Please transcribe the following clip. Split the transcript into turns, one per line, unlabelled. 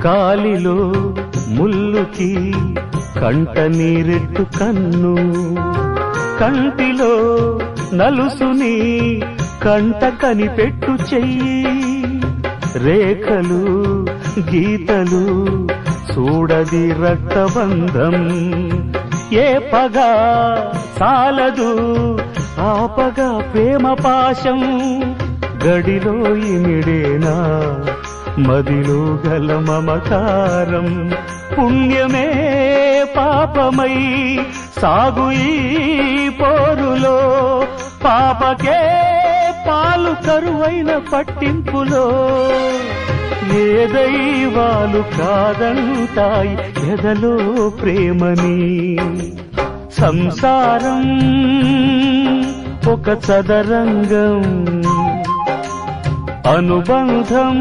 కాలిలో ముల్లుకి కంట నీరెట్టు కన్ను, కంటిలో నలుసుని కంట కనిపెట్టు చెయ్యి, రేఖలు గీతలు చూడది రక్తబంధం, ఏ పగా సాలదు ఆపగా ప్రేమ పాశం, గడిలో ఇమిడేనా మదిలో గల మమకారం, పుణ్యమే పాపమై సాగు ఈ పోరులో, పాపకే పాలు కరువైన పట్టింపులో, ఏ దైవాలు కాదంటాయి ఎదలో ప్రేమని, సంసారం ఒక చదరంగం అనుబంధం